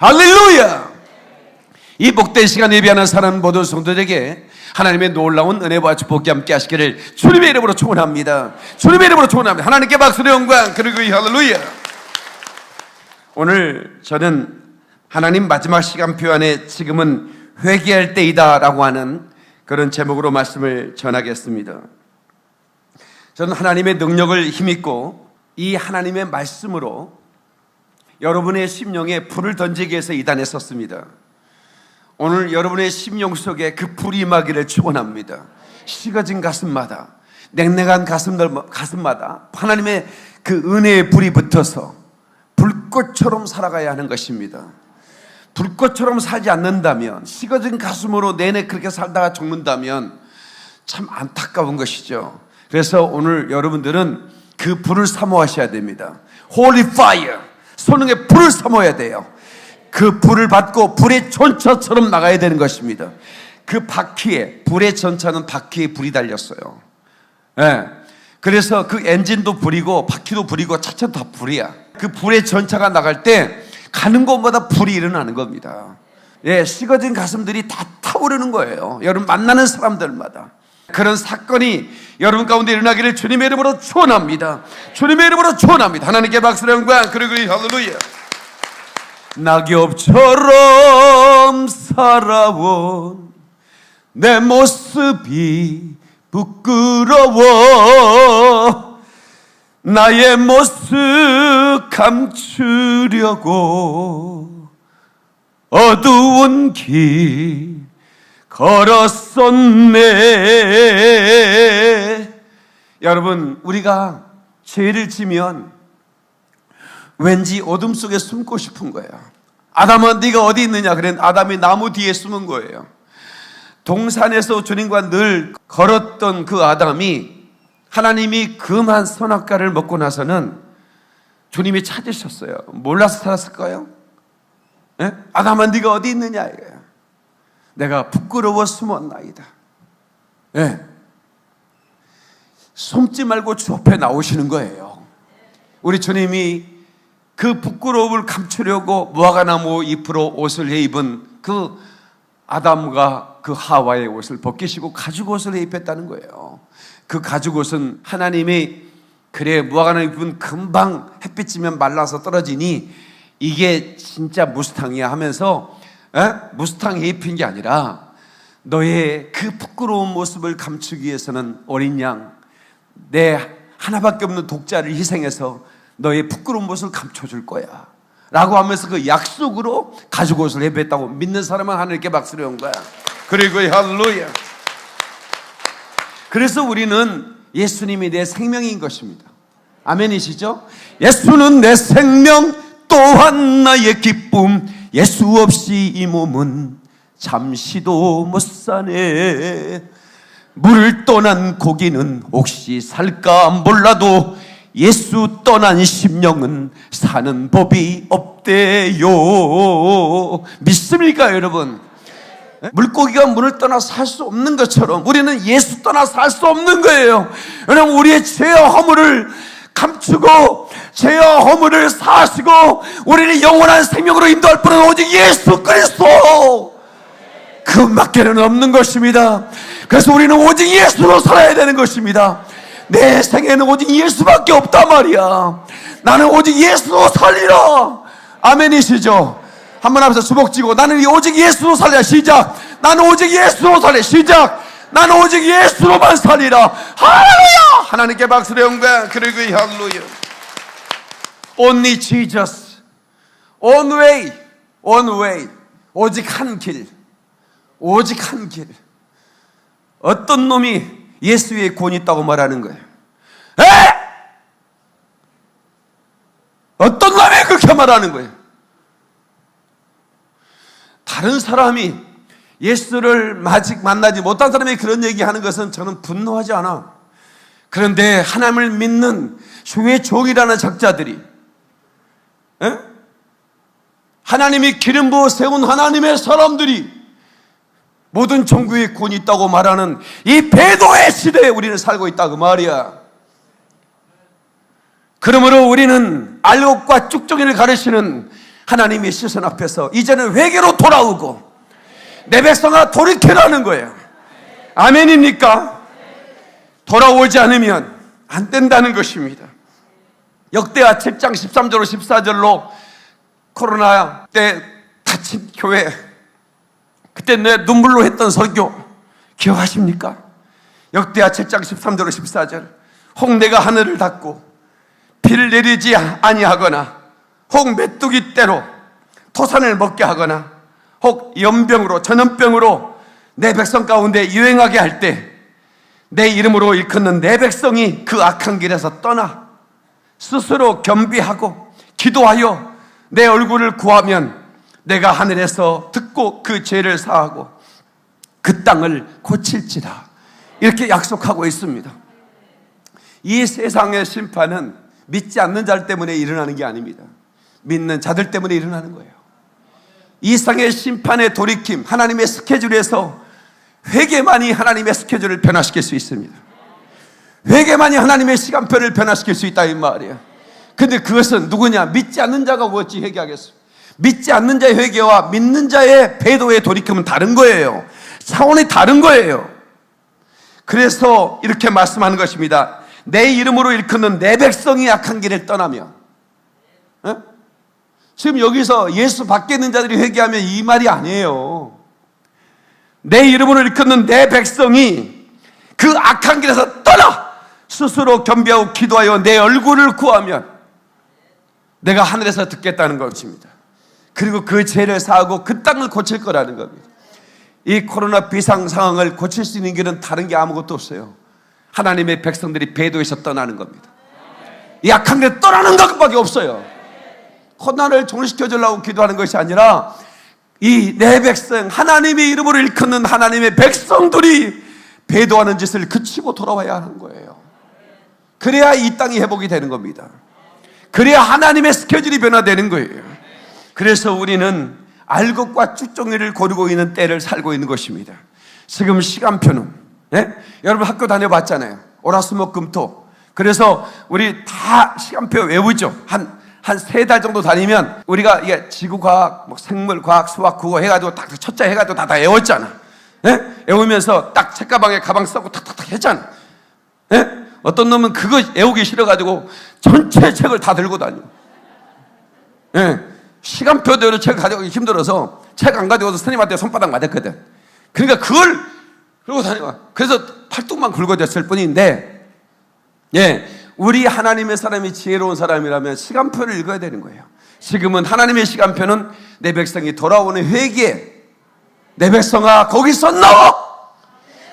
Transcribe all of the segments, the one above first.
할렐루야! 이 복된 시간 예배하는 사람 모든 성도들에게 하나님의 놀라운 은혜와 축복이 함께 하시기를 주님의 이름으로 축원합니다. 주님의 이름으로 축원합니다. 하나님께 박수의 영광 그리고 할렐루야. 오늘 저는 하나님 마지막 시간표 안에 지금은 회개할 때이다 라고 하는 그런 제목으로 말씀을 전하겠습니다. 저는 하나님의 능력을 힘입고 이 하나님의 말씀으로 여러분의 심령에 불을 던지기 위해서 이 단에 섰습니다. 오늘 여러분의 심령 속에 그 불이 임하기를 축원합니다. 식어진 가슴마다, 냉랭한 가슴마다 하나님의 그 은혜의 불이 붙어서 불꽃처럼 살아가야 하는 것입니다. 불꽃처럼 살지 않는다면, 식어진 가슴으로 내내 그렇게 살다가 죽는다면 참 안타까운 것이죠. 그래서 오늘 여러분들은 그 불을 사모하셔야 됩니다. Holy fire, 성령의 불을 사모해야 돼요. 그 불을 받고 불의 전차처럼 나가야 되는 것입니다. 그 바퀴에, 불의 전차는 바퀴에 불이 달렸어요. 네. 그래서 그 엔진도 불이고 바퀴도 불이고 차차도 다 불이야. 그 불의 전차가 나갈 때 가는 곳마다 불이 일어나는 겁니다. 예, 식어진 가슴들이 다 타오르는 거예요. 여러분 만나는 사람들마다. 그런 사건이 여러분 가운데 일어나기를 주님의 이름으로 축원합니다. 주님의 이름으로 축원합니다. 하나님께 박수의 영광 그리고 할렐루야. 낙엽처럼 살아온 내 모습이 부끄러워 나의 모습 감추려고 어두운 길 걸었었네. 여러분, 우리가 죄를 지면 왠지 어둠 속에 숨고 싶은 거예요. 아담아 네가 어디 있느냐? 그랬는데 아담이 나무 뒤에 숨은 거예요. 동산에서 주님과 늘 걸었던 그 아담이 하나님이 금한 선악과를 먹고 나서는 주님이 찾으셨어요. 몰라서 살았을까요? 예? 아담아 네가 어디 있느냐 이거예요. 내가 부끄러워 숨었나이다. 예. 숨지 말고 주 앞에 나오시는 거예요. 우리 주님이 그 부끄러움을 감추려고 무화과나무 잎으로 옷을 입은 그 아담과 그 하와의 옷을 벗기시고 가죽옷을 입혔다는 거예요. 그 가죽옷은 하나님이 그래 무화과나무 잎은 금방 햇빛이면 말라서 떨어지니 이게 진짜 무스탕이야 하면서 무스탕에 입힌 게 아니라 너의 그 부끄러운 모습을 감추기 위해서는 어린 양 내 하나밖에 없는 독자를 희생해서 너의 부끄러운 모습을 감춰줄 거야 라고 하면서 그 약속으로 가죽옷을 입혔다고 믿는 사람은 하늘께 박수를 한 거야. 그리고 할렐루야. 그래서 우리는 예수님이 내 생명인 것입니다. 아멘이시죠? 예수는 내 생명 또한 나의 기쁨 예수 없이 이 몸은 잠시도 못 사네. 물을 떠난 고기는 혹시 살까 몰라도 예수 떠난 심령은 사는 법이 없대요. 믿습니까 여러분? 물고기가 물을 떠나 살 수 없는 것처럼 우리는 예수 떠나 살 수 없는 거예요. 왜냐하면 우리의 죄와 허물을 감추고 죄와 허물을 사하시고 우리를 영원한 생명으로 인도할 분은 오직 예수 그리스도 그밖에는 없는 것입니다. 그래서 우리는 오직 예수로 살아야 되는 것입니다. 내 생에는 오직 예수밖에 없단 말이야. 나는 오직 예수로 살리라. 아멘이시죠? 한번 앞에서 주먹 쥐고 나는 오직 예수로 살리라. 시작. 나는 오직 예수로 살리라. 시작. 나는 오직 예수로만 살리라. 할렐루야. 하나님께 박수의 영광 그리고 할렐루야. Only Jesus, one way, one way. 오직 한 길, 오직 한 길. 어떤 놈이 예수의 권위 있다고 말하는 거예요? 어떤 놈이 그렇게 말하는 거예요? 다른 사람이 예수를 아직 만나지 못한 사람이 그런 얘기하는 것은 저는 분노하지 않아. 그런데 하나님을 믿는 주의 종이라는 적자들이 하나님이 기름 부어 세운 하나님의 사람들이 모든 종교의 권위 있다고 말하는 이 배도의 시대에 우리는 살고 있다고 말이야. 그러므로 우리는 알곡과 쭉정이를 가르치는 하나님의 시선 앞에서 이제는 회개로 돌아오고 내 백성아 돌이켜라는 거예요. 아멘입니까? 돌아오지 않으면 안 된다는 것입니다. 역대하 7장 13절로 14절로 코로나 때 닫힌 교회, 그때 내 눈물로 했던 설교 기억하십니까? 역대하 7장 13절로 14절. 혹 내가 하늘을 닫고 비를 내리지 아니하거나 혹 메뚜기 떼로 토산을 먹게 하거나 혹 연병으로 전염병으로 내 백성 가운데 유행하게 할 때 내 이름으로 일컫는 내 백성이 그 악한 길에서 떠나 스스로 겸비하고 기도하여 내 얼굴을 구하면 내가 하늘에서 듣고 그 죄를 사하고 그 땅을 고칠지라, 이렇게 약속하고 있습니다. 이 세상의 심판은 믿지 않는 자들 때문에 일어나는 게 아닙니다. 믿는 자들 때문에 일어나는 거예요. 이 세상의 심판의 돌이킴, 하나님의 스케줄에서 회개만이 하나님의 스케줄을 변화시킬 수 있습니다. 회개만이 하나님의 시간표를 변화시킬 수 있다 이 말이에요. 근데 그것은 누구냐? 믿지 않는 자가 어찌 회개하겠어요? 믿지 않는 자의 회개와 믿는 자의 배도의 돌이킴은 다른 거예요. 차원이 다른 거예요. 그래서 이렇게 말씀하는 것입니다. 내 이름으로 일컫는 내 백성이 악한 길을 떠나며, 지금 여기서 예수 밖에 있는 자들이 회개하면 이 말이 아니에요. 내 이름으로 일컫는 내 백성이 그 악한 길에서 떠나 스스로 겸비하고 기도하여 내 얼굴을 구하면 내가 하늘에서 듣겠다는 것입니다. 그리고 그 죄를 사하고 그 땅을 고칠 거라는 겁니다. 이 코로나 비상 상황을 고칠 수 있는 길은 다른 게 아무것도 없어요. 하나님의 백성들이 배도에서 떠나는 겁니다. 이 악한 길에 떠나는 것밖에 없어요. 코로나를 종식시켜 주려고 기도하는 것이 아니라 이 내 백성, 하나님의 이름으로 일컫는 하나님의 백성들이 배도하는 짓을 그치고 돌아와야 하는 거예요. 그래야 이 땅이 회복이 되는 겁니다. 그래야 하나님의 스케줄이 변화되는 거예요. 그래서 우리는 알곡과 쭉정이를 고르고 있는 때를 살고 있는 것입니다. 지금 시간표는, 여러분 학교 다녀봤잖아요. 월화수목금토. 그래서 우리 다 시간표 외우죠. 한 3달 정도 다니면 우리가 이게 지구과학, 뭐 생물과학, 수학, 국어 해가지고 딱 첫째 해가지고 다 외웠잖아. 외우면서 딱 책가방에 가방 써고 탁탁탁 했잖아. 어떤 놈은 그거 외우기 싫어가지고 전체 책을 다 들고 다녀. 시간표대로 책 가져가기 힘들어서 책 안 가져가서 선생님한테 손바닥 맞았거든. 그러니까 그걸 들고 다녀. 그래서 팔뚝만 굵어졌을 뿐인데, 우리 하나님의 사람이 지혜로운 사람이라면 시간표를 읽어야 되는 거예요. 지금은 하나님의 시간표는 내 백성이 돌아오는 회개에, 내 백성아 거기서 나와!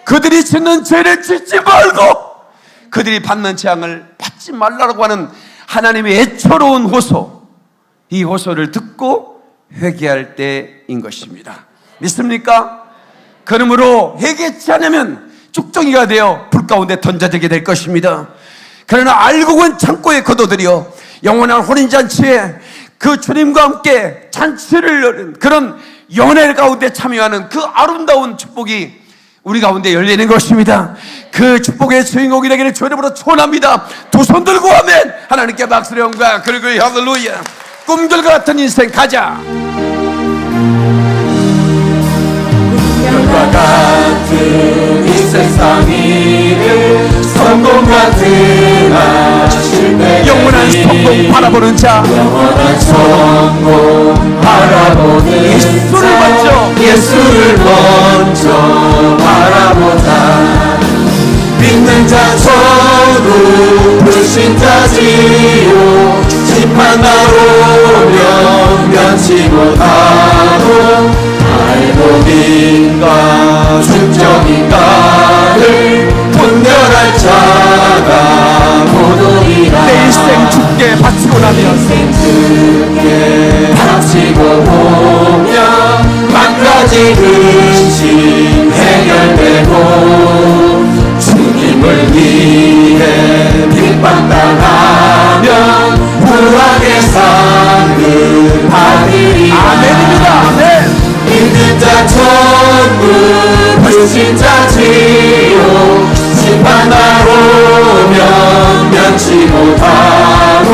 그들이 짓는 죄를 짓지 말고 그들이 받는 재앙을 받지 말라고 하는 하나님의 애처로운 호소, 이 호소를 듣고 회개할 때인 것입니다. 믿습니까? 그러므로 회개치 않으면 쭉정이가 되어 불 가운데 던져지게 될 것입니다. 그러나 알곡은 창고에 거둬들여 영원한 혼인잔치에 그 주님과 함께 잔치를 여는 그런 연애 가운데 참여하는 그 아름다운 축복이 우리 가운데 열리는 것입니다. 그 축복의 주인공이 되기를 주의 이름으로 축원합니다. 두 손 들고 아멘. 하나님께 박수를 영광 그리고 할렐루야. 꿈들과 같은 인생 가자. 꿈과 같은 이 세상 일을 성공 같은 실패 영원한 성공 바라보는 자, 영원한 성공 바라보는 예수를 먼저, 예수를 먼저 바라보자. 믿는 자 전부 불신자지요 심판 나오면 면치 못하고 알곡인가 축정인가를 분별할 자가 모두이라. 내 인생 죽게 바치고 나면 바치고 보면 만 가지 근심 해결되고 주님을 위해 핍박당하면 후하게 상급 받으리라. 아멘입니다. 아멘. 믿는 자 전부 불신자지요 심판 나오면 면치 못하고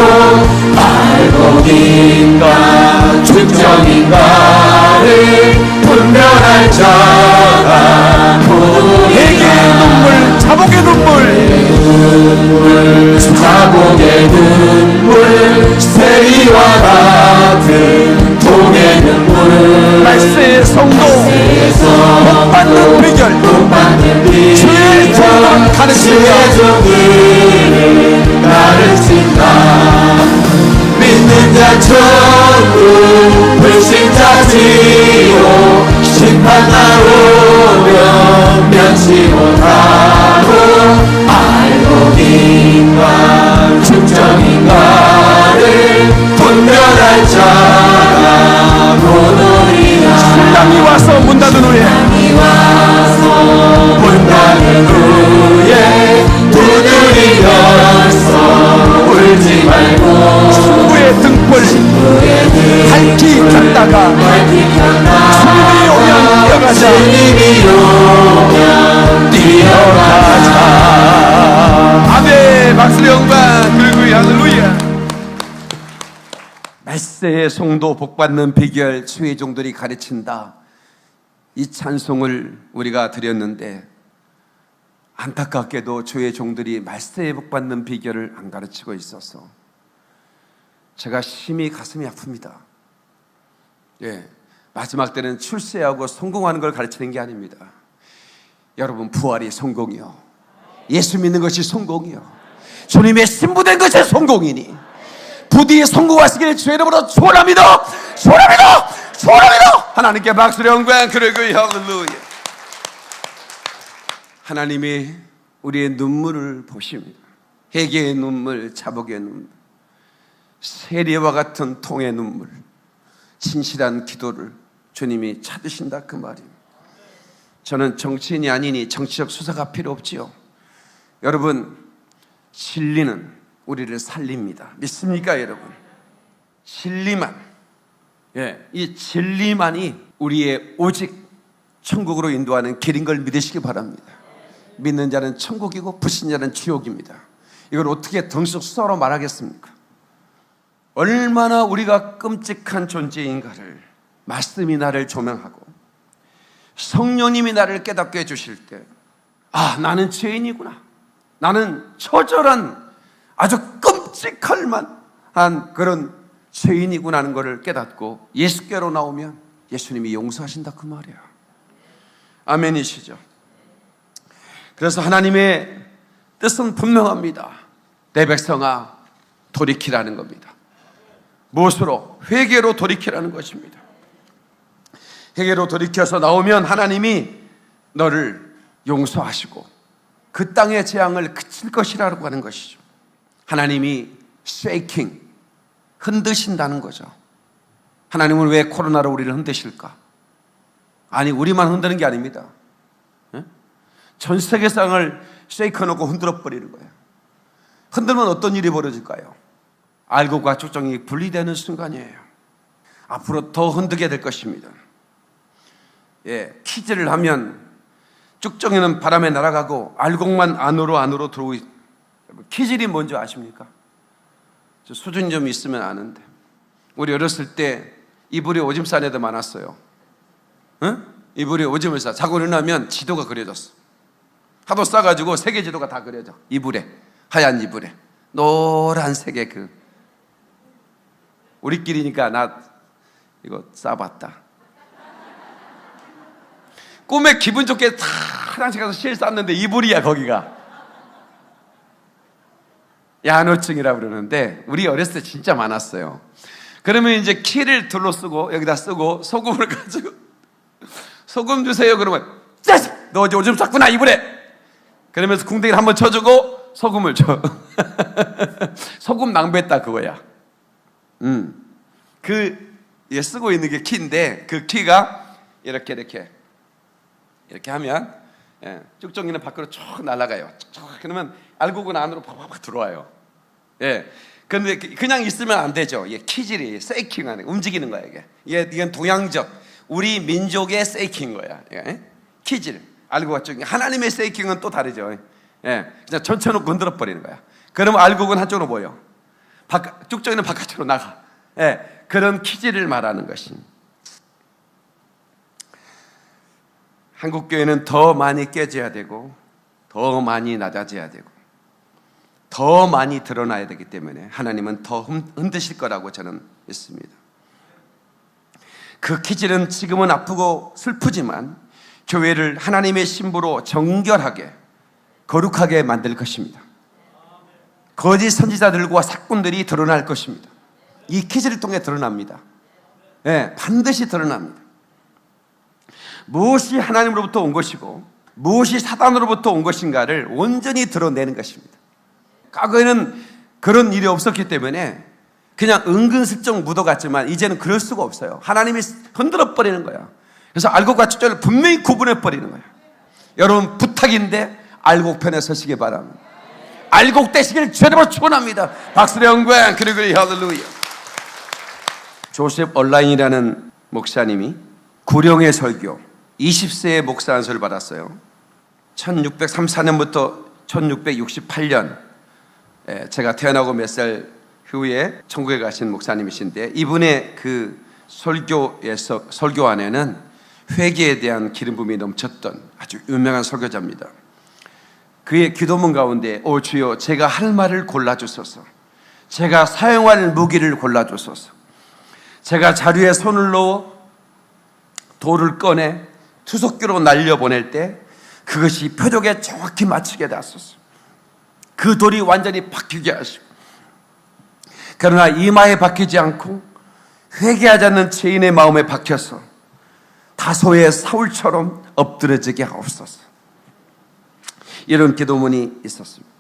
알곡인가 중정인가를 분별할 자가 회개의 눈물, 자복의 눈물, 자복의 눈물, 세리와 같은 동의 눈물, 말세의 성도, 복받는 비결, 주의 종을 가르친다. 종들을 가르친다. 믿는 자 천국, 불신자 지옥, 심판 나오면 면치 못하고, 알곡인가 중정인가를 분별할 자가 오노리라. 신랑이 와서 문 닫은 후에, 문 닫은 후에 두드리면서 울지 말고 친구의 등불 밝히 켰다가 주님이 오면 뛰어가자. 주님이 오면 뛰어가자. 아멘. 박수의 영광. 그리고 할렐루야. 말세의 성도 복받는 비결, 주의 종들이 가르친다. 이 찬송을 우리가 드렸는데 안타깝게도 주의 종들이 말세에 복받는 비결을 안 가르치고 있어서 제가 심히 가슴이 아픕니다. 마지막 때는 출세하고 성공하는 걸 가르치는 게 아닙니다. 여러분, 부활이 성공이요, 예수 믿는 것이 성공이요, 주님의 신부된 것이 성공이니 부디 성공하시길 주의 이름으로 축원합니다. 축원합니다. 축원합니다. 하나님께 박수의 영광. 그리고 할렐루야. 하나님이 우리의 눈물을 보십니다. 회개의 눈물, 자복의 눈물, 세리와 같은 통의 눈물, 진실한 기도를 주님이 찾으신다, 그 말입니다. 저는 정치인이 아니니 정치적 수사가 필요 없지요. 여러분, 진리는 우리를 살립니다. 믿습니까, 여러분? 진리만, 이 진리만이 우리의 오직 천국으로 인도하는 길인 걸 믿으시기 바랍니다. 믿는 자는 천국이고 불신자는 지옥입니다. 이걸 어떻게 정식 수사로 말하겠습니까? 얼마나 우리가 끔찍한 존재인가를 말씀이 나를 조명하고 성령님이 나를 깨닫게 해주실 때, 나는 죄인이구나, 나는 처절한 아주 끔찍할 만한 그런 죄인이구나 하는 것을 깨닫고 예수께로 나오면 예수님이 용서하신다, 그 말이야. 아멘이시죠? 그래서 하나님의 뜻은 분명합니다. 내 백성아, 돌이키라는 겁니다. 무엇으로? 회개로 돌이키라는 것입니다. 회개로 돌이켜서 나오면 하나님이 너를 용서하시고 그 땅의 재앙을 그칠 것이라고 하는 것이죠. 하나님이 쉐이킹, 흔드신다는 거죠. 하나님은 왜 코로나로 우리를 흔드실까? 아니, 우리만 흔드는 게 아닙니다. 전 세계상을 쉐이크 놓고 흔들어 버리는 거예요. 흔들면 어떤 일이 벌어질까요? 알곡과 쭉정이 분리되는 순간이에요. 앞으로 더 흔들게 될 것입니다. 키즈를 하면 쭉정이는 바람에 날아가고 알곡만 안으로 들어오고 있어요. 키질이 뭔지 아십니까? 저 수준이 좀 있으면 아는데, 우리 어렸을 때 이불이 오줌 싼 애들 많았어요. 이불이 오줌을 싸. 자고 일어나면 지도가 그려졌어. 하도 싸가지고 세계 지도가 다 그려져. 이불에, 하얀 이불에 노란색의 우리끼리니까 나 이거 싸봤다. 꿈에 기분 좋게 다 화장실 가서 실 쌌는데 이불이야, 거기가. 야노증이라고 그러는데 우리 어렸을 때 진짜 많았어요. 그러면 이제 키를 둘러쓰고 여기다 쓰고 소금을 가지고 소금 주세요 그러면 너 어제 오줌 쌌구나 이불에. 그러면서 궁뎅이를 한번 쳐주고 소금을 줘. 소금 낭비했다, 그거야. 쓰고 있는 게 키인데 그 키가 이렇게 하면 쭉정이는 밖으로 쭉 날아가요. 그러면 알곡은 안으로 팍팍 들어와요. 근데 그냥 있으면 안 되죠. 키질이 세이킹하는, 움직이는 거야, 이건 동양적 우리 민족의 세이킹 거야. 키질. 알곡과 쭉 하나님의 세이킹은 또 다르죠. 그냥 전쳐놓고 흔들어 버리는 거야. 그러면 알곡은 한쪽으로 모여. 쭉정이는 바깥으로 나가. 그런 기질을 말하는 것입니다. 한국교회는 더 많이 깨져야 되고 더 많이 낮아져야 되고 더 많이 드러나야 되기 때문에 하나님은 더 흔드실 거라고 저는 믿습니다. 그 기질은 지금은 아프고 슬프지만 교회를 하나님의 신부로 정결하게 거룩하게 만들 것입니다. 거짓 선지자들과 사꾼들이 드러날 것입니다. 이 기질을 통해 드러납니다. 네, 반드시 드러납니다. 무엇이 하나님으로부터 온 것이고 무엇이 사단으로부터 온 것인가를 온전히 드러내는 것입니다. 과거에는 그런 일이 없었기 때문에 그냥 은근슬쩍 묻어갔지만 이제는 그럴 수가 없어요. 하나님이 흔들어 버리는 거야. 그래서 알곡과 축전을 분명히 구분해 버리는 거야. 여러분 부탁인데 알곡편에 서시기 바랍니다. 알곡 되시길 주님으로 축원합니다. 박수의 영광 그리고 할렐루야. 조셉 얼라인이라는 목사님이 구령의 설교 20세의 목사 안수를 받았어요. 1634년부터 1668년 제가 태어나고 몇 살 후에 천국에 가신 목사님이신데 이분의 그 설교 안에는 회개에 대한 기름 부음이 넘쳤던 아주 유명한 설교자입니다. 그의 기도문 가운데 오 주여 제가 할 말을 골라주소서, 제가 사용할 무기를 골라주소서, 제가 자루에 손을 넣어 돌을 꺼내 투석기로 날려보낼 때 그것이 표적에 정확히 맞추게 하소서. 그 돌이 완전히 박히게 하시고 그러나 이마에 박히지 않고 회개하지 않는 죄인의 마음에 박혀서 다소의 사울처럼 엎드러지게 하옵소서. 이런 기도문이 있었습니다.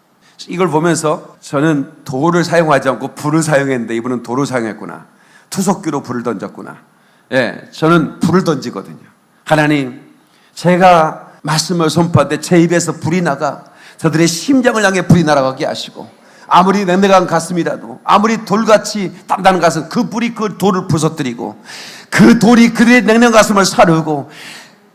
이걸 보면서 저는 돌을 사용하지 않고 불을 사용했는데 이분은 돌을 사용했구나, 투석기로 불을 던졌구나. 저는 불을 던지거든요. 하나님, 제가 말씀을 선포할 때 제 입에서 불이 나가 저들의 심장을 향해 불이 날아가게 하시고 아무리 냉랭한 가슴이라도 아무리 돌같이 단단한 가슴 그 불이 그 돌을 부서뜨리고 그 돌이 그들의 냉랭한 가슴을 사르고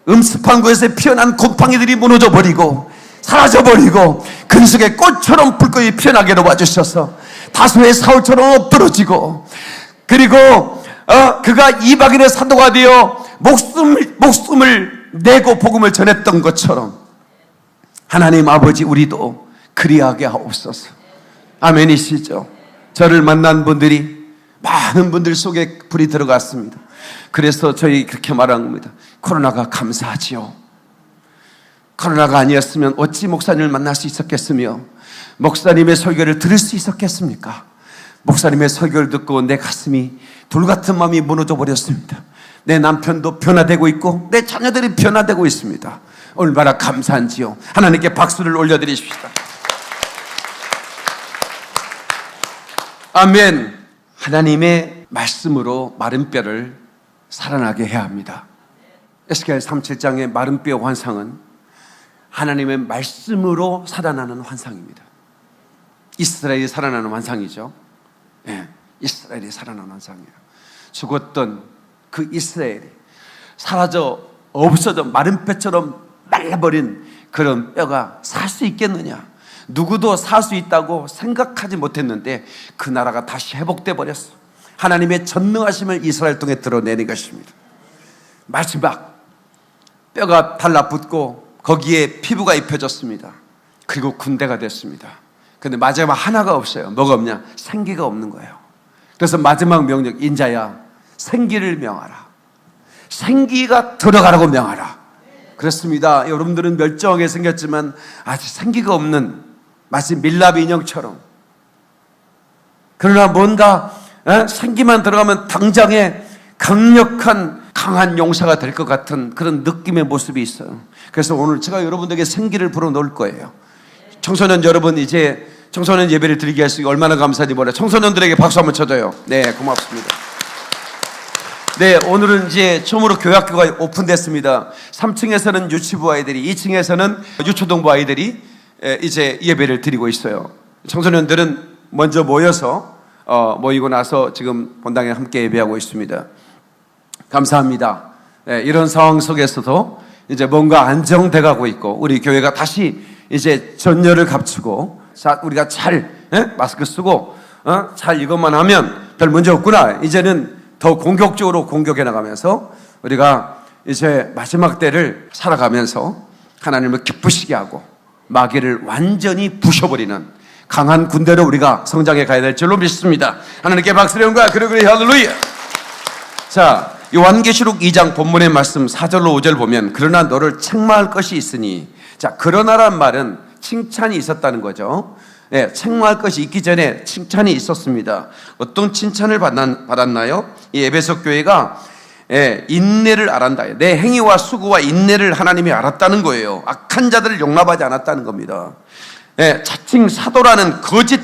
음습한 곳에서 피어난 곰팡이들이 무너져 버리고 사라져 버리고 근속의 꽃처럼 불꽃이 피어나게 도와주셔서 다소의 사울처럼 엎드러지고 그리고 그가 이방인의 사도가 되어 목숨을 내고 복음을 전했던 것처럼 하나님 아버지 우리도 그리하게 하옵소서. 아멘이시죠? 저를 만난 분들이 많은 분들 속에 불이 들어갔습니다. 그래서 저희 그렇게 말한 겁니다. 코로나가 감사하지요. 코로나가 아니었으면 어찌 목사님을 만날 수 있었겠으며 목사님의 설교를 들을 수 있었겠습니까? 목사님의 설교를 듣고 내 가슴이 돌같은 마음이 무너져 버렸습니다. 내 남편도 변화되고 있고 내 자녀들이 변화되고 있습니다. 얼마나 감사한지요. 하나님께 박수를 올려드리십시다. 아멘. 하나님의 말씀으로 마른 뼈를 살아나게 해야 합니다. 에스겔 37장의 마른 뼈 환상은 하나님의 말씀으로 살아나는 환상입니다. 이스라엘이 살아나는 환상이죠. 이스라엘이 살아나는 환상이에요. 죽었던 그 이스라엘이 사라져 없어져 마른 뼈처럼 말라버린 그런 뼈가 살 수 있겠느냐? 누구도 살 수 있다고 생각하지 못했는데 그 나라가 다시 회복돼 버렸어. 하나님의 전능하심을 이스라엘 통해 드러내는 것입니다. 마지막 뼈가 달라붙고 거기에 피부가 입혀졌습니다. 그리고 군대가 됐습니다. 근데 마지막 하나가 없어요. 뭐가 없냐? 생기가 없는 거예요. 그래서 마지막 명령, 인자야 생기를 명하라. 생기가 들어가라고 명하라. 그렇습니다. 여러분들은 멸종하게 생겼지만 아직 생기가 없는 마치 밀랍 인형처럼, 그러나 뭔가 생기만 들어가면 당장에 강력한 강한 용사가 될 것 같은 그런 느낌의 모습이 있어요. 그래서 오늘 제가 여러분들에게 생기를 불어넣을 거예요. 청소년 여러분, 이제 청소년 예배를 드리게 할 수 있게 얼마나 감사한지 몰라요. 청소년들에게 박수 한번 쳐줘요. 네, 고맙습니다. 네, 오늘은 이제 처음으로 교학교가 오픈됐습니다. 3층에서는 유치부 아이들이, 2층에서는 유초등부 아이들이 이제 예배를 드리고 있어요. 청소년들은 먼저 모여서 모이고 나서 지금 본당에 함께 예배하고 있습니다. 감사합니다. 네, 이런 상황 속에서도 이제 뭔가 안정돼 가고 있고 우리 교회가 다시 이제 전열을 갖추고, 자, 우리가 잘 마스크 쓰고 잘 이것만 하면 별 문제 없구나. 이제는 더 공격적으로 공격해 나가면서 우리가 이제 마지막 때를 살아가면서 하나님을 기쁘시게 하고 마귀를 완전히 부셔버리는 강한 군대로 우리가 성장해 가야 될 줄로 믿습니다. 하나님께 박수를 연과 그러그리 할렐루야. 자, 요한계시록 2장 본문의 말씀 4절로 5절 보면 그러나 너를 책망할 것이 있으니, 자, 그러나란 말은 칭찬이 있었다는 거죠. 예, 책망할 것이 있기 전에 칭찬이 있었습니다. 어떤 칭찬을 받았나요? 이 에베소 교회가 인내를 알았다. 내 행위와 수고와 인내를 하나님이 알았다는 거예요. 악한 자들을 용납하지 않았다는 겁니다. 자칭 사도라는 거짓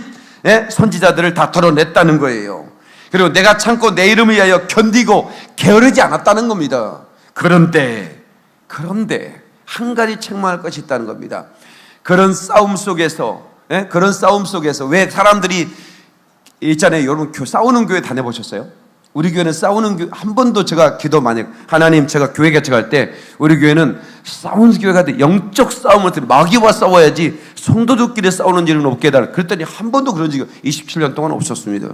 선지자들을 다 털어냈다는 거예요. 그리고 내가 참고 내 이름을 위하여 견디고 게으르지 않았다는 겁니다. 그런데 한 가지 책망할 것이 있다는 겁니다. 그런 싸움 속에서 왜 사람들이 있잖아요. 여러분 싸우는 교회 다녀보셨어요? 우리 교회는 싸우는 교회 한 번도 제가 기도 많이 하나님 제가 교회 개척할 때 우리 교회는 싸우는 교회가 돼. 영적 싸움을 때 마귀와 싸워야지 성도들끼리 싸우는 일은 없게 해달라. 그랬더니 한 번도 그런 적이 27년 동안 없었습니다.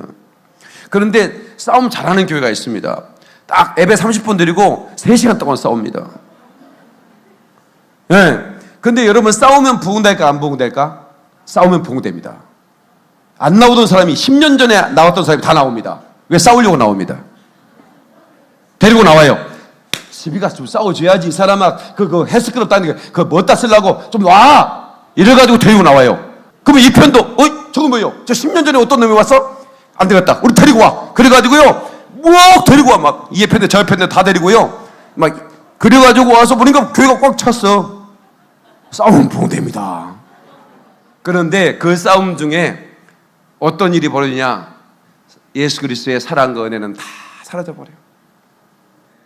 그런데 싸움 잘하는 교회가 있습니다. 딱 예배 30분 드리고 3시간 동안 싸웁니다. 근데 여러분 싸우면 부흥될까 안 부흥될까? 싸우면 부흥됩니다. 안 나오던 사람이 10년 전에 나왔던 사람이 다 나옵니다. 왜? 싸우려고 나옵니다. 데리고 나와요. 집에 가서 좀 싸워줘야지. 이 사람아, 헬스클럽 다니는 거, 그거 뭐다 쓰려고 좀 와! 이래가지고 데리고 나와요. 그러면 이 편도, 저거 뭐예요? 저 10년 전에 어떤 놈이 왔어? 안 되겠다. 우리 데리고 와. 그래가지고요, 막 데리고 와. 막, 이 편데 저 편데 다 데리고요. 막, 그래가지고 와서 보니까 교회가 꽉 찼어. 싸우면 부흥됩니다. 그런데 그 싸움 중에 어떤 일이 벌어지냐? 예수 그리스도의 사랑과 은혜는 다 사라져버려요.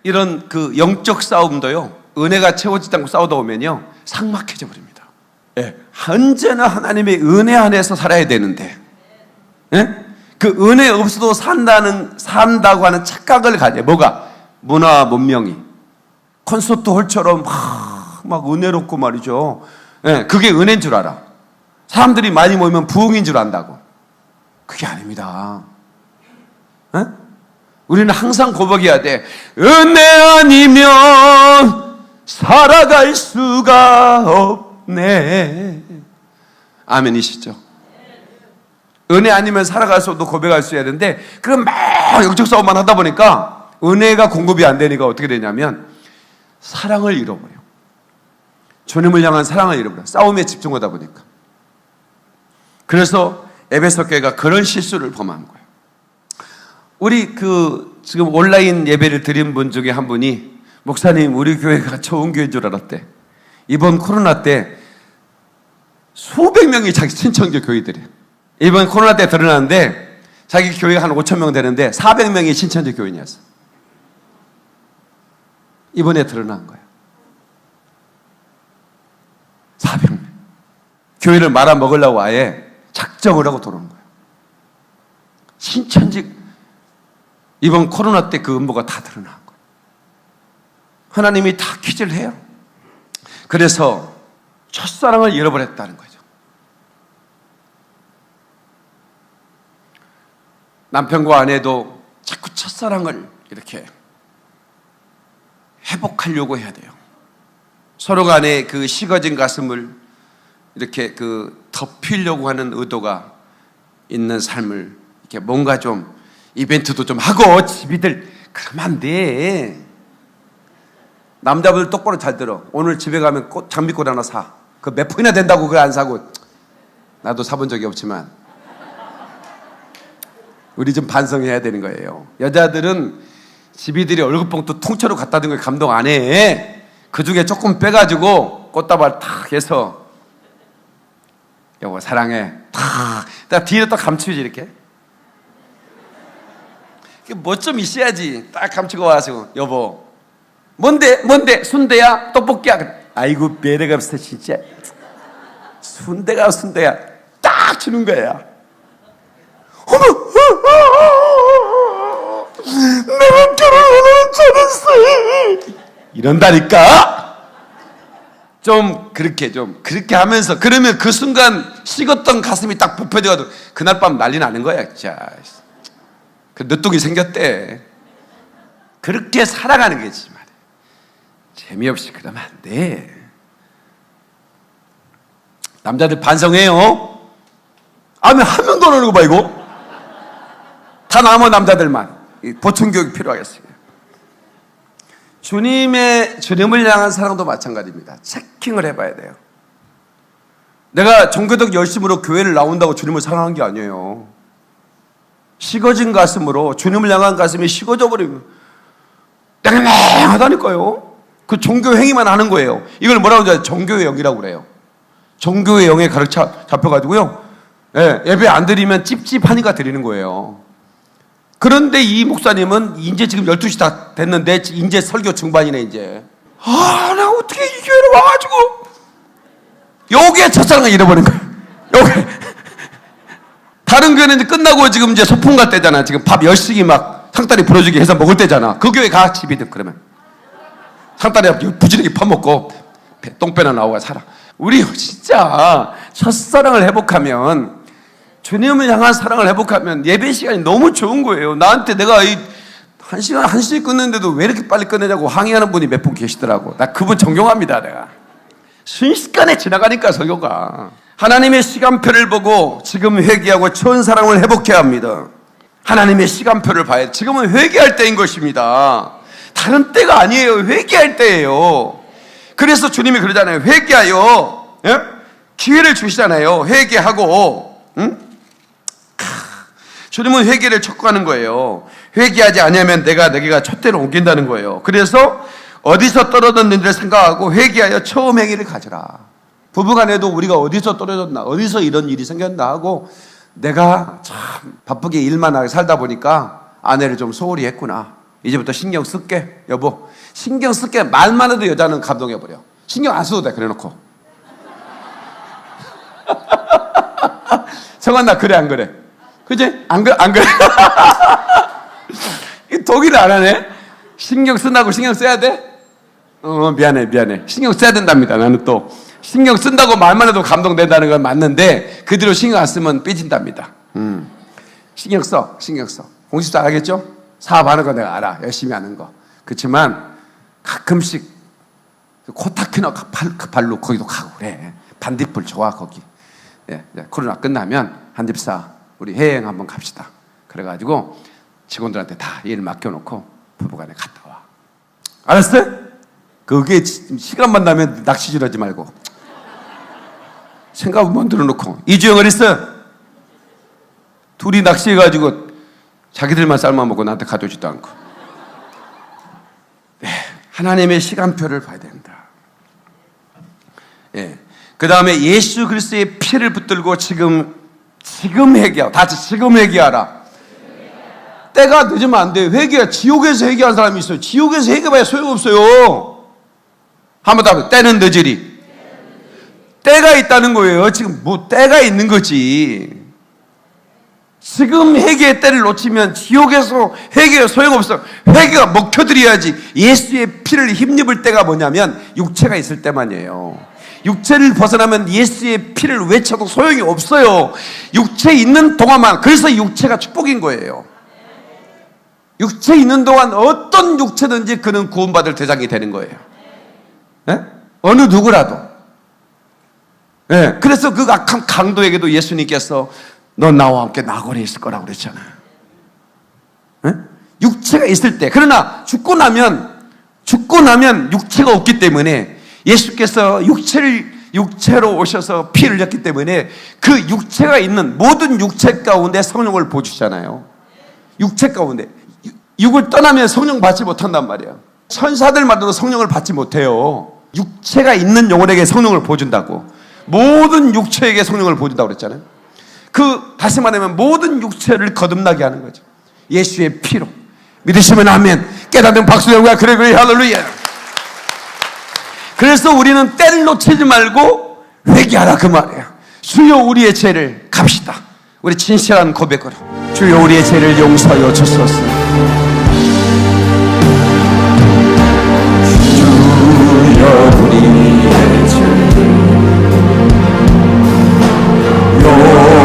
이런 그 영적 싸움도요, 은혜가 채워지지 않고 싸우다 보면요, 삭막해져 버립니다. 언제나 하나님의 은혜 안에서 살아야 되는데, 그 은혜 없어도 산다고 하는 착각을 가져. 뭐가? 문화 문명이. 콘서트 홀처럼 막 은혜롭고 말이죠. 그게 은혜인 줄 알아. 사람들이 많이 모이면 부흥인 줄 안다고. 그게 아닙니다. 우리는 항상 고백해야 돼. 은혜 아니면 살아갈 수가 없네. 아멘이시죠? 은혜 아니면 살아갈 수 없도 고백할 수 있어야 되는데, 그럼 막 영적 싸움만 하다 보니까 은혜가 공급이 안 되니까 어떻게 되냐면 사랑을 잃어버려. 주님을 향한 사랑을 잃어버려. 싸움에 집중하다 보니까. 그래서 에베소 교회가 그런 실수를 범한 거예요. 우리 지금 온라인 예배를 드린 분 중에 한 분이, 목사님, 우리 교회가 좋은 교회인 줄 알았대. 이번 코로나 때 수백 명이 자기 친천교 교회들이에요. 이번 코로나 때 드러났는데 자기 교회가 한 5천 명 되는데 400명이 친천교 교인이었어. 이번에 드러난 거예요. 400명. 교회를 말아먹으려고 아예 작정을 하고 들어온 거예요. 신천지 이번 코로나 때 그 음모가 다 드러난 거예요. 하나님이 다 퀴즈를 해요. 그래서 첫사랑을 잃어버렸다는 거죠. 남편과 아내도 자꾸 첫사랑을 이렇게 회복하려고 해야 돼요. 서로 간에 그 식어진 가슴을 이렇게 덮이려고 하는 의도가 있는 삶을 이렇게 뭔가 좀 이벤트도 좀 하고. 집이들 그러면 안 돼. 남자분들 똑바로 잘 들어. 오늘 집에 가면 장미꽃 하나 사. 그 몇 포이나 된다고 그걸 안 사고. 나도 사본 적이 없지만 우리 좀 반성해야 되는 거예요. 여자들은 집이들이 얼굴봉투 통째로 갖다 준 걸 감동 안 해. 그 중에 조금 빼가지고 꽃다발 탁 해서 여보 사랑해 탁 뒤로 딱 감추지 이렇게. 뭐 좀 있어야지. 딱 감추고 와서 여보 뭔데 순대야 떡볶이야. 아이고 매력 없어 진짜. 순대가 순대야. 딱 주는 거야. 어머 내가 결혼을 잘했어 이런다니까. 좀 그렇게 하면서, 그러면 그 순간 식었던 가슴이 딱 부풀어져가지고 그날 밤 난리 나는 거야. 진짜 그 늦둥이 생겼대. 그렇게 살아가는 거지 말이야. 재미없이 그러면 안 돼. 남자들 반성해요. 아니 한 명도 안 오는 거 봐 이거. 다 남은 남자들만 보충 교육 필요하겠어요. 주님을 향한 사랑도 마찬가지입니다. 체킹을 해봐야 돼요. 내가 종교적 열심으로 교회를 나온다고 주님을 사랑한 게 아니에요. 식어진 가슴으로 주님을 향한 가슴이 식어져 버리면 땡땡하다니까요. 그 종교 행위만 하는 거예요. 이걸 뭐라고 하죠? 종교의 영이라고 그래요. 종교의 영에 가득 잡혀가지고요. 예, 예배 안 드리면 찝찝하니까 드리는 거예요. 그런데 이 목사님은 이제 지금 12시 다 됐는데 이제 설교 중반이네 이제. 나 어떻게 이 교회로 와가지고 여기에 첫사랑을 잃어버린 거예요. 여기 다른 교회는 이제 끝나고 지금 이제 소풍 갈 때잖아. 지금 밥 열심히 막 상다리 부러지게 해서 먹을 때잖아. 그 교회 가 집이든 그러면 상다리 부지런히 퍼먹고 똥배나 나오고 살아. 우리 진짜 첫사랑을 회복하면, 주님을 향한 사랑을 회복하면 예배 시간이 너무 좋은 거예요. 나한테 내가 한 시간씩 끊는데도 왜 이렇게 빨리 끝내냐고 항의하는 분이 몇 분 계시더라고. 나 그분 존경합니다. 내가 순식간에 지나가니까 설교가. 하나님의 시간표를 보고 지금 회개하고 처음 사랑을 회복해야 합니다. 하나님의 시간표를 봐야 돼. 지금은 회개할 때인 것입니다. 다른 때가 아니에요. 회개할 때예요. 그래서 주님이 그러잖아요. 회개하여, 예? 기회를 주시잖아요. 회개하고, 응? 주님은 회개를 촉구하는 거예요. 회개하지 않으면 내게가 촛대를 옮긴다는 거예요. 그래서 어디서 떨어졌는지를 생각하고 회개하여 처음 행위를 가져라. 부부간에도 우리가 어디서 떨어졌나, 어디서 이런 일이 생겼나 하고, 내가 참 바쁘게 일만 하게 살다 보니까 아내를 좀 소홀히 했구나. 이제부터 신경 쓸게. 여보, 신경 쓸게. 말만 해도 여자는 감동해버려. 신경 안 써도 돼. 그래놓고. 성환 나 그래 안 그래? 그치? 안 그래? 독일을 안 하네? 신경 쓴다고 신경 써야 돼? 미안해. 신경 써야 된답니다. 나는 또 신경 쓴다고 말만 해도 감동된다는 건 맞는데 그대로 신경 안 쓰면 삐진답니다. 신경 써. 공식도 알겠죠? 사업하는 거 내가 알아. 열심히 하는 거. 그렇지만 가끔씩 코타키나 발로 거기도 가고 그래. 반딧불 좋아 거기. 예, 코로나 끝나면 한집사 우리 해외여행 한번 갑시다. 그래가지고 직원들한테 다 일 맡겨놓고 부부간에 갔다 와. 알았어요? 그게 시간만 나면 낚시질 하지 말고 생각을 만들어 놓고. 이주영 어딨어? 둘이 낚시해가지고 자기들만 삶아먹고 나한테 가져오지도 않고. 네, 하나님의 시간표를 봐야 된다. 예. 그 다음에 예수 그리스도의 피를 붙들고 지금 회개하라. 다 같이 지금 회개하라. 때가 늦으면 안 돼요. 지옥에서 회개한 사람이 있어요. 지옥에서 회개해봐야 소용없어요. 한번 더 하면 때는 늦으리. 때가 있다는 거예요. 지금 때가 있는 거지. 지금 회개의 때를 놓치면 지옥에서 회개가 소용없어. 회개가 먹혀드려야지. 예수의 피를 힘입을 때가 뭐냐면 육체가 있을 때만이에요. 육체를 벗어나면 예수의 피를 외쳐도 소용이 없어요. 육체 있는 동안만. 그래서 육체가 축복인 거예요. 육체 있는 동안 어떤 육체든지 그는 구원받을 대상이 되는 거예요. 네? 어느 누구라도. 네. 그래서 그 악한 강도에게도 예수님께서 너 나와 함께 나골에 있을 거라고 그랬잖아요. 네? 육체가 있을 때. 그러나 죽고 나면 육체가 없기 때문에 예수께서 육체로 오셔서 피를 흘렸기 때문에 그 육체가 있는 모든 육체 가운데 성령을 보여주잖아요. 육체 가운데. 육을 떠나면 성령 받지 못한단 말이야. 천사들만으로 성령을 받지 못해요. 육체가 있는 영혼에게 성령을 보여준다고. 모든 육체에게 성령을 보여준다고 그랬잖아요. 다시 말하면 모든 육체를 거듭나게 하는 거죠. 예수의 피로. 믿으시면 아멘. 깨닫는 박수 영광. 그래 할렐루야. 그래서 우리는 때를 놓치지 말고 회개하라 그 말이에요. 주여 우리의 죄를 갑시다. 우리 진실한 고백으로. 주여 우리의 죄를 용서하여 주소서. 주여 우리의 죄를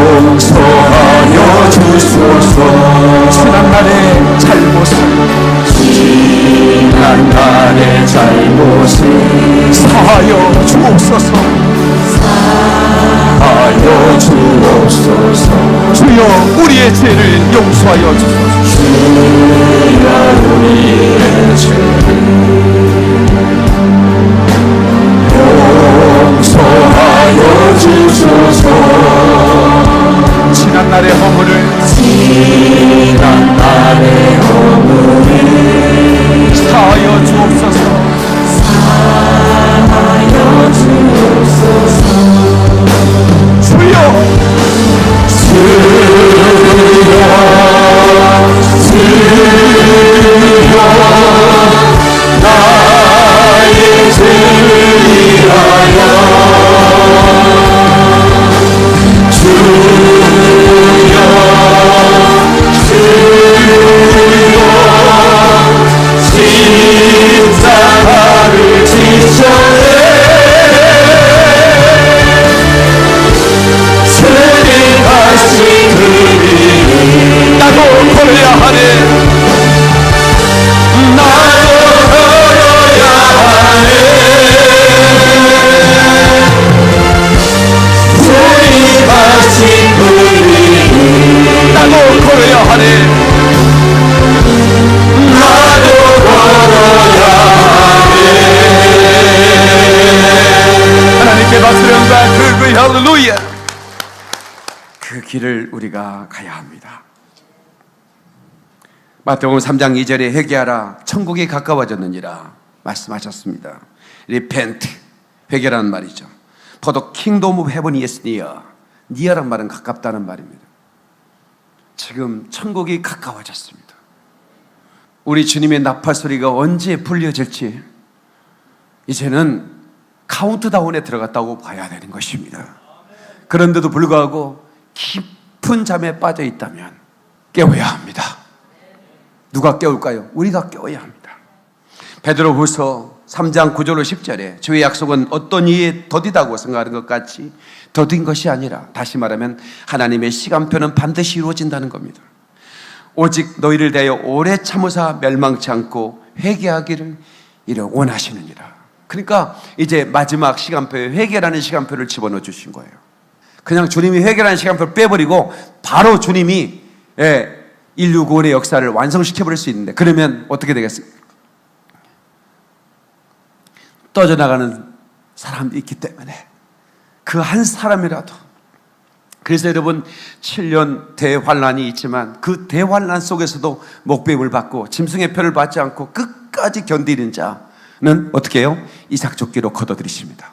용서하여 주소서. 지난날의 잘못을 주옵소서. 하여 주옵소서. 주여 우리의 죄를 용서하여 주소서. 주여 우리의 죄를 용서하여 주소서. 지난날의 허물을 지난날의 허물을 사하여 주옵소서. 사하여 주옵소서. 주여 나의 죄를 위하여 십자가를 지셨네. 죄를 다시 그리 나도 걸어야 하네. 나도 걸어야 하네. 죄를 다시 그리 나도 걸어야 하네. 나도 걸어야 하나님께 박수를 한다. 그 할렐루야. 그 길을 우리가 가야 합니다. 마태복음 3장 2절에 회개하라 천국이 가까워졌느니라 말씀하셨습니다. repent, 회개라는 말이죠. For the kingdom of heaven is near. near란 말은 가깝다는 말입니다. 지금 천국이 가까워졌습니다. 우리 주님의 나팔 소리가 언제 불려질지 이제는 카운트다운에 들어갔다고 봐야 되는 것입니다. 그런데도 불구하고 깊은 잠에 빠져 있다면 깨워야 합니다. 누가 깨울까요? 우리가 깨워야 합니다. 베드로후서 3장 9절로 10절에 주의 약속은 어떤 이에 더디다고 생각하는 것 같이 더딘 것이 아니라, 다시 말하면 하나님의 시간표는 반드시 이루어진다는 겁니다. 오직 너희를 대하여 오래 참으사 멸망치 않고 회개하기를 이를 원하시느니라. 그러니까 이제 마지막 시간표에 회개라는 시간표를 집어넣어 주신 거예요. 그냥 주님이 회개라는 시간표를 빼버리고 바로 주님이 인류 구원의 역사를 완성시켜버릴 수 있는데, 그러면 어떻게 되겠습니까? 떠져나가는 사람이 있기 때문에 그 한 사람이라도, 그래서 여러분 7년 대환란이 있지만 그 대환란 속에서도 목배임을 받고 짐승의 표를 받지 않고 끝까지 견디는 자는 어떻게 해요? 이삭조끼로 걷어들이십니다.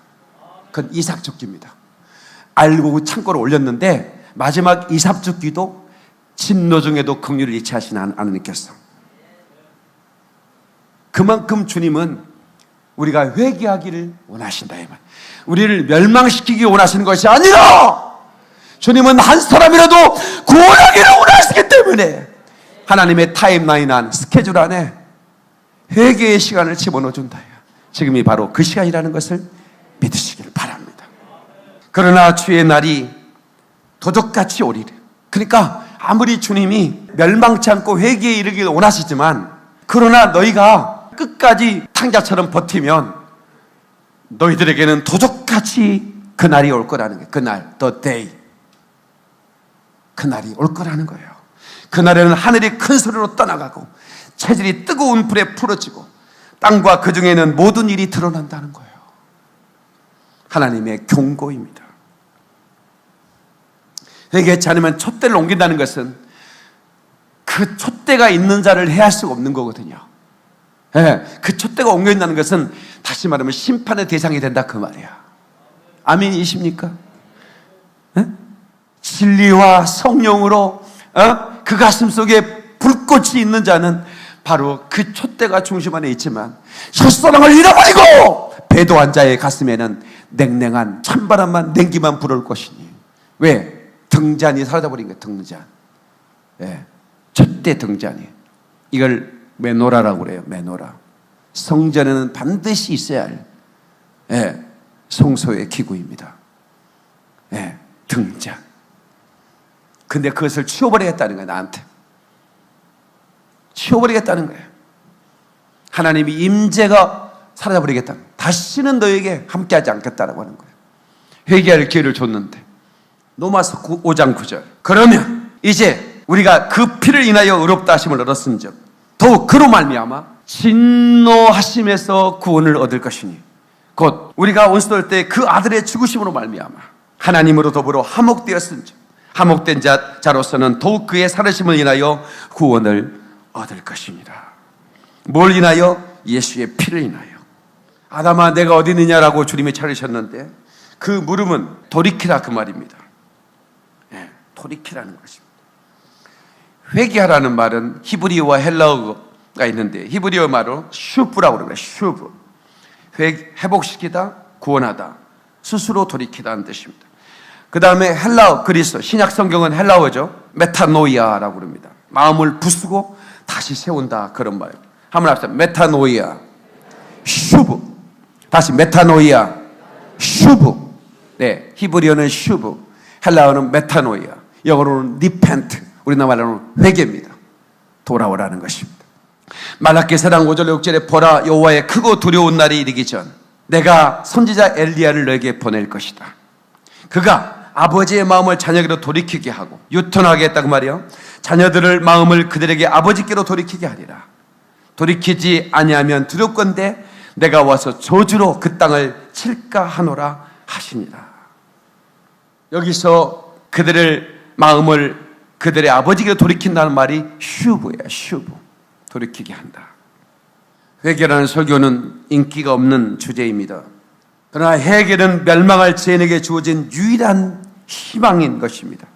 그건 이삭조끼입니다. 알고 창고를 올렸는데 마지막 이삭조끼도 진노 중에도 긍휼을 잃지 하시는 하나님께서, 그만큼 주님은 우리가 회개하기를 원하신다. 우리를 멸망시키기 원하시는 것이 아니라 주님은 한 사람이라도 구원하기를 원하시기 때문에 하나님의 타임라인 안, 스케줄 안에 회개의 시간을 집어넣어 준다. 지금이 바로 그 시간이라는 것을 믿으시기를 바랍니다. 그러나 주의 날이 도적같이 오리리. 그러니까 아무리 주님이 멸망치 않고 회개에 이르기를 원하시지만, 그러나 너희가 끝까지 탕자처럼 버티면 너희들에게는 도적같이 그날이 올 거라는 거예요. 그날, the day. 그날이 올 거라는 거예요. 그날에는 하늘이 큰 소리로 떠나가고 체질이 뜨거운 불에 풀어지고 땅과 그 중에 있는 모든 일이 드러난다는 거예요. 하나님의 경고입니다. 회개치 않으면 촛대를 옮긴다는 것은 그 촛대가 있는 자를 해할 수가 없는 거거든요. 그 촛대가 옮겨진다는 것은 다시 말하면 심판의 대상이 된다, 그 말이야. 아멘이십니까? 진리와 성령으로 그 가슴 속에 불꽃이 있는 자는 바로 그 촛대가 중심 안에 있지만, 첫사랑을 잃어버리고 배도한 자의 가슴에는 냉랭한 찬바람만 냉기만 불어올 것이니. 왜? 등잔이 사라져버린 거예요. 등잔. 촛대 등잔이. 이걸 메노라라고 그래요. 메노라. 성전에는 반드시 있어야 할 성소의 기구입니다. 등잔. 근데 그것을 치워버리겠다는 거예요. 나한테 치워버리겠다는 거예요. 하나님이 임재가 사라져버리겠다. 다시는 너에게 함께하지 않겠다라고 하는 거예요. 회개할 기회를 줬는데. 로마서 5장 9절. 그러면 이제 우리가 그 피를 인하여 의롭다 하심을 얻었은즉 더욱 그로 말미암아 진노하심에서 구원을 얻을 것이니 곧 우리가 원수될 때 그 아들의 죽으심으로 말미암아 하나님으로 더불어 화목되었은즉 화목된 자로서는 더욱 그의 살으심을 인하여 구원을 얻을 것입니다. 뭘 인하여? 예수의 피를 인하여. 아담아 내가 어디 있느냐라고 주님이 차리셨는데 그 물음은 돌이키라 그 말입니다. 돌이키라는 것입니다. 회개하라는 말은 히브리어와 헬라어가 있는데 히브리어 말로 슈브라고 그럽니다. 슈브. 회복시키다, 구원하다, 스스로 돌이키다는 뜻입니다. 그 다음에 헬라어, 그리스, 신약 성경은 헬라어죠. 메타노이아라고 그럽니다. 마음을 부수고 다시 세운다 그런 말. 한번 합시다. 메타노이아, 슈브. 다시 메타노이아, 슈브. 네, 히브리어는 슈브, 헬라어는 메타노이아, 영어로는 리펜트, 우리나라로는 회개입니다. 돌아오라는 것입니다. 말라기 4장 5절 6절에 보라 여호와의 크고 두려운 날이 이르기 전 내가 선지자 엘리야를 너에게 보낼 것이다. 그가 아버지의 마음을 자녀에게로 돌이키게 하고 유턴하게 했다고 말이요. 자녀들을 마음을 그들에게 아버지께로 돌이키게 하리라. 돌이키지 아니하면 두렵건대 내가 와서 저주로 그 땅을 칠까 하노라 하시니라. 여기서 그들의 마음을 그들의 아버지께로 돌이킨다는 말이 슈브예요. 슈브. 돌이키게 한다. 회개라는 설교는 인기가 없는 주제입니다. 그러나 회개는 멸망할 죄인에게 주어진 유일한 희망인 것입니다.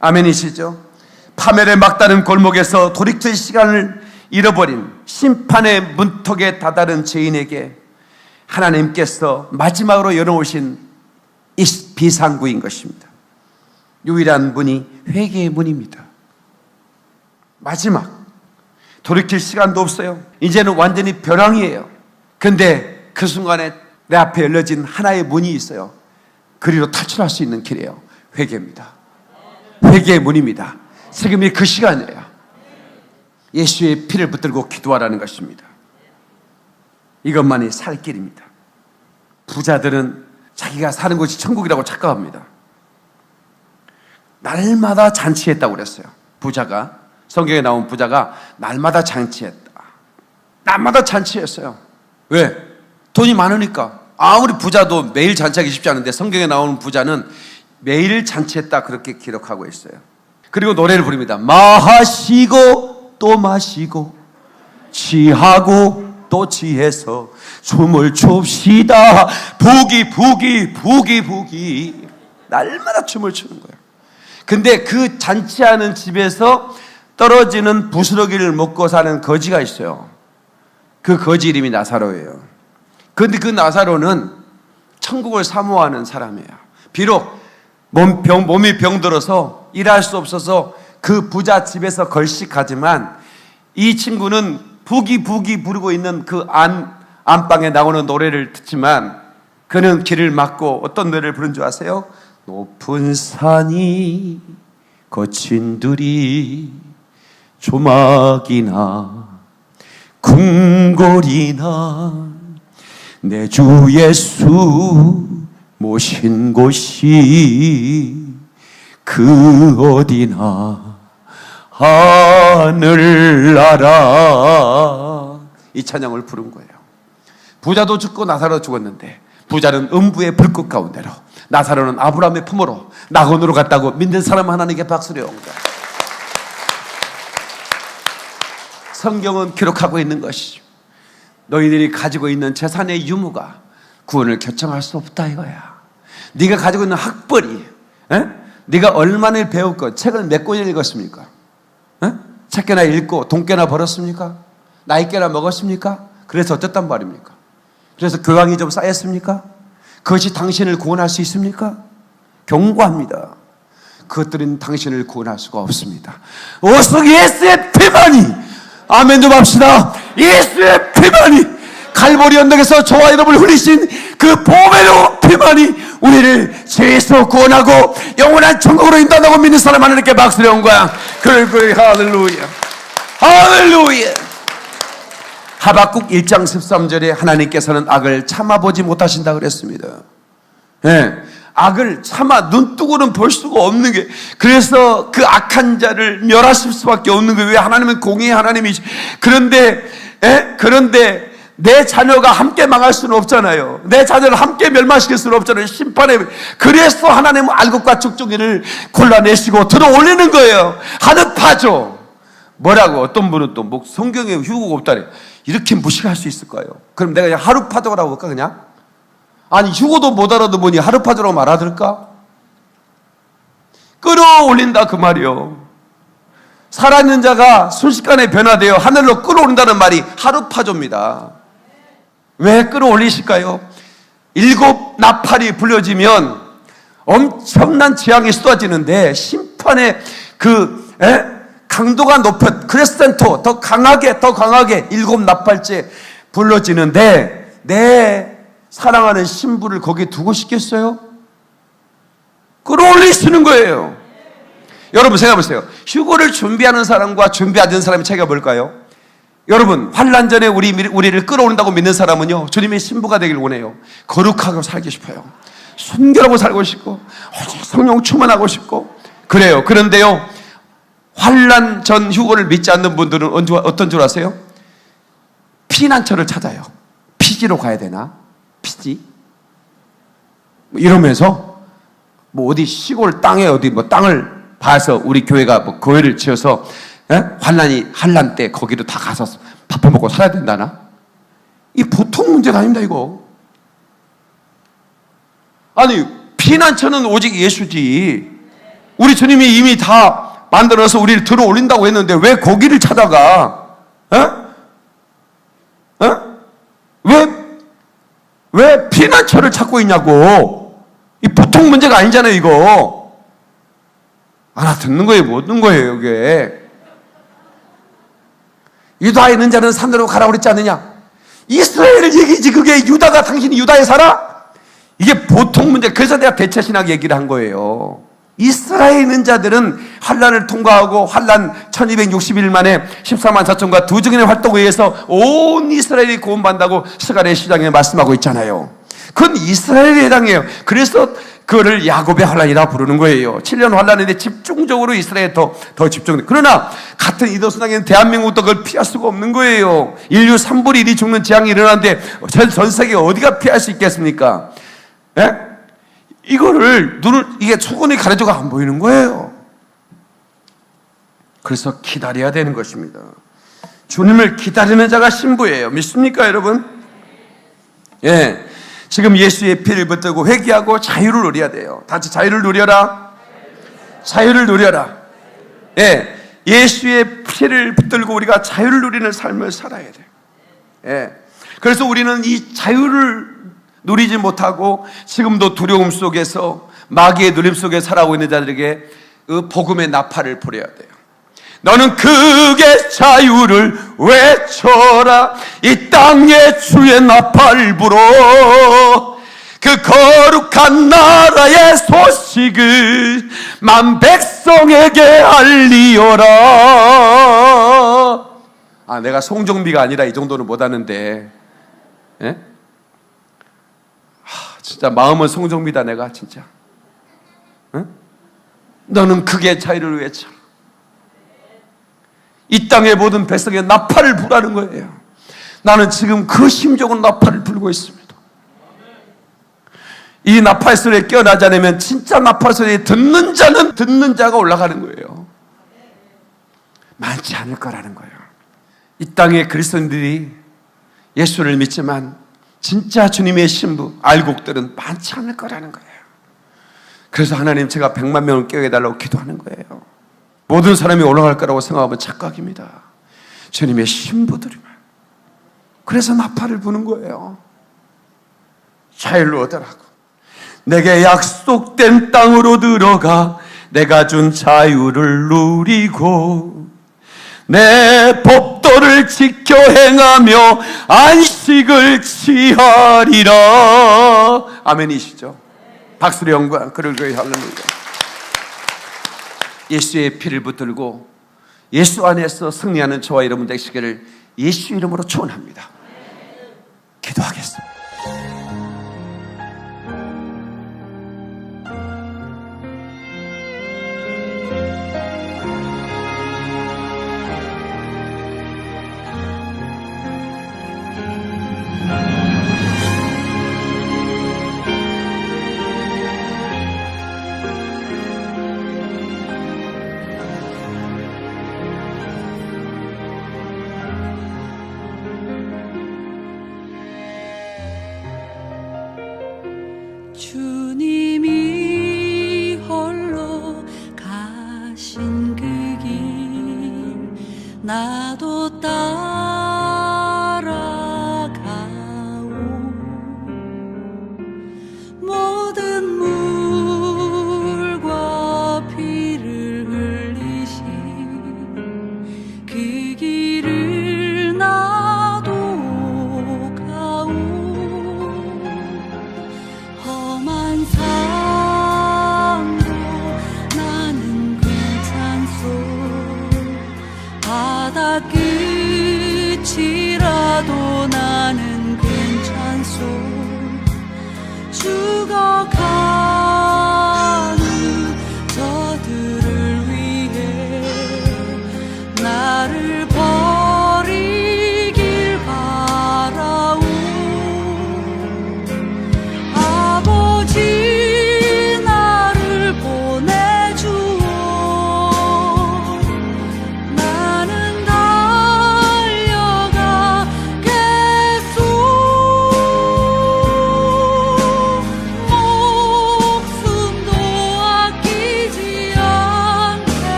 아멘이시죠? 파멸의 막다른 골목에서 돌이킬 시간을 잃어버린 심판의 문턱에 다다른 죄인에게 하나님께서 마지막으로 열어오신 이 비상구인 것입니다. 유일한 문이 회개의 문입니다. 마지막 돌이킬 시간도 없어요. 이제는 완전히 벼랑이에요. 근데 그 순간에 내 앞에 열려진 하나의 문이 있어요. 그리로 탈출할 수 있는 길이에요. 회개입니다. 회개의 문입니다. 지금이 그 시간이에요. 예수의 피를 붙들고 기도하라는 것입니다. 이것만이 살 길입니다. 부자들은 자기가 사는 곳이 천국이라고 착각합니다. 날마다 잔치했다고 그랬어요. 부자가, 성경에 나온 부자가 날마다 잔치했다. 날마다 잔치했어요. 왜? 돈이 많으니까. 아무리 부자도 매일 잔치하기 쉽지 않은데 성경에 나오는 부자는 매일 잔치했다 그렇게 기록하고 있어요. 그리고 노래를 부릅니다. 마시고 또 마시고 취하고 또 취해서 춤을 춥시다. 부기 부기 부기 부기. 날마다 춤을 추는 거예요. 근데 그 잔치하는 집에서 떨어지는 부스러기를 먹고 사는 거지가 있어요. 그 거지 이름이 나사로예요. 그런데 그 나사로는 천국을 사모하는 사람이에요. 비록 몸이 병들어서 일할 수 없어서 그 부자 집에서 걸식하지만 이 친구는 부기 부르고 있는 그 안방에 나오는 노래를 듣지만 그는 길을 막고 어떤 노래를 부른 줄 아세요? 높은 산이 거친 들이 조막이나 궁궐이나 내 주 예수 모신 곳이 그 어디나 하늘나라. 이 찬양을 부른 거예요. 부자도 죽고 나사로 죽었는데 부자는 음부의 불꽃 가운데로, 나사로는 아브라함의 품으로 낙원으로 갔다고 믿는 사람 하나님께 박수를 옵니다. 성경은 기록하고 있는 것이죠. 너희들이 가지고 있는 재산의 유무가 구원을 결정할 수 없다 이거야. 네가 가지고 있는 학벌이, 네가 얼마나 배웠고 책을 몇 권을 읽었습니까? 책 꽤나 읽고 돈 꽤나 벌었습니까? 나이 꽤나 먹었습니까? 그래서 어쨌단 말입니까? 그래서 교양이 좀 쌓였습니까? 그것이 당신을 구원할 수 있습니까? 경고합니다. 그것들은 당신을 구원할 수가 없습니다. 오직 예수의 피만이, 아멘 좀 합시다. 예수의 피만이, 갈보리 언덕에서 저와 여러분을 흘리신 그 보배로 피만이 우리를 죄에서 구원하고 영원한 천국으로 인도한다고 믿는 사람 하나님께 박수를 온 거야. 그래 할렐루야, 할렐루야, 하박국 1장 13절에 하나님께서는 악을 참아보지 못하신다 그랬습니다. 예, 악을 참아 눈뜨고는 볼 수가 없는 게, 그래서 그 악한 자를 멸하실 수밖에 없는 거예요. 왜? 하나님은 공의의 하나님이시. 그런데 내 자녀가 함께 망할 수는 없잖아요. 내 자녀를 함께 멸망시킬 수는 없잖아요. 심판에. 그래서 하나님은 알곡과 죽종이를 골라내시고 들어 올리는 거예요. 하늘 파죠. 뭐라고? 어떤 분은 또 뭐 성경에 휴거가 없다래. 이렇게 무식할 수 있을까요? 그럼 내가 그냥 하루 파도라고 할까 그냥? 아니 휴거도 못 알아듣으니 하루 파도라고 말아들을까? 끌어올린다 그 말이요. 살아있는 자가 순식간에 변화되어 하늘로 끌어올린다는 말이 하루 파도입니다. 왜 끌어올리실까요? 7 나팔이 불려지면 엄청난 재앙이 쏟아지는데 심판의 강도가 높여 크레센토 더 강하게 7 나팔째 불러지는데 내 사랑하는 신부를 거기에 두고 싶겠어요? 끌어올리시는 거예요. 여러분 생각해보세요. 휴거를 준비하는 사람과 준비하지 않는 사람의 차이가 뭘까요? 여러분 환난 전에 우리를 끌어올린다고 믿는 사람은요, 주님의 신부가 되길 원해요. 거룩하고 살고 싶어요. 순결하고 살고 싶고 성령 충만하고 싶고 그래요. 그런데요, 환난 전 휴거를 믿지 않는 분들은 어떤 줄 아세요? 피난처를 찾아요. 피지로 가야 되나? 피지? 이러면서 뭐 어디 시골 땅에 어디 뭐 땅을 봐서 우리 교회가 뭐 교회를 지어서 환난 때 거기로 다 가서 밥 먹고 살아야 된다나? 이 보통 문제가 아닙니다 이거. 아니 피난처는 오직 예수지. 우리 주님이 이미 다 만들어서 우리를 들어 올린다고 했는데 왜 거기를 찾아가? 왜 피난처를 찾고 있냐고. 이 보통 문제가 아니잖아요 이거. 알아듣는 거예요 못 듣는 거예요 이게. 유다에 있는 자는 산으로 가라고 그랬지 않느냐? 이스라엘을 얘기지. 그게 유다가, 당신이 유다에 살아? 이게 보통 문제. 그래서 내가 대체신학 얘기를 한 거예요. 이스라엘에 있는 자들은 환란을 통과하고 환란 1260일 만에 14만 4천과 2증인의 활동에 의해서 온 이스라엘이 구원받는다고 스가랴 시장에 말씀하고 있잖아요. 그건 이스라엘에 해당해요. 그래서 그거를 야곱의 환란이라 부르는 거예요. 7년 환란인데 집중적으로 이스라엘에 더 집중돼. 그러나 같은 이도순항에는 대한민국도 그걸 피할 수가 없는 거예요. 인류 3분의 1이 죽는 재앙이 일어나는데 전 세계 어디가 피할 수 있겠습니까? 예? 이거를 이게 초건이 가려져가 안 보이는 거예요. 그래서 기다려야 되는 것입니다. 주님을 기다리는 자가 신부예요. 믿습니까 여러분? 예. 지금 예수의 피를 붙들고 회개하고 자유를 누려야 돼요. 다시 자유를 누려라. 자유를 누려라. 예, 예수의 피를 붙들고 우리가 자유를 누리는 삶을 살아야 돼요. 예, 그래서 우리는 이 자유를 누리지 못하고 지금도 두려움 속에서 마귀의 누림 속에 살아오고 있는 자들에게 그 복음의 나팔을 불어야 돼요. 너는 크게 자유를 외쳐라. 이 땅에 주의 나팔 불어. 그 거룩한 나라의 소식을 만 백성에게 알리어라. 아, 내가 송정비가 아니라 이 정도는 못하는데, 예? 진짜 마음은 송정비다 내가 진짜. 응? 너는 크게 자유를 외쳐. 이 땅의 모든 백성의 나팔을 부라는 거예요. 나는 지금 그 심정으로 나팔을 불고 있습니다. 이 나팔 소리에 깨어나지 않으면 진짜 나팔 소리에 듣는 자는 듣는 자가 올라가는 거예요. 많지 않을 거라는 거예요. 이 땅의 그리스도인들이 예수를 믿지만 진짜 주님의 신부 알곡들은 많지 않을 거라는 거예요. 그래서 하나님 제가 100만 명을 깨워달라고 기도하는 거예요. 모든 사람이 올라갈 거라고 생각하면 착각입니다. 주님의 신부들이만. 그래서 나팔을 부는 거예요. 자유를 얻으라고. 내게 약속된 땅으로 들어가 내가 준 자유를 누리고 내 법도를 지켜 행하며 안식을 취하리라. 아멘이시죠? 박수로 영광 그러고요. 할렐루야. 예수의 피를 붙들고 예수 안에서 승리하는 저와 여러분 되시기를 예수 이름으로 축원합니다. 기도하겠습니다. 주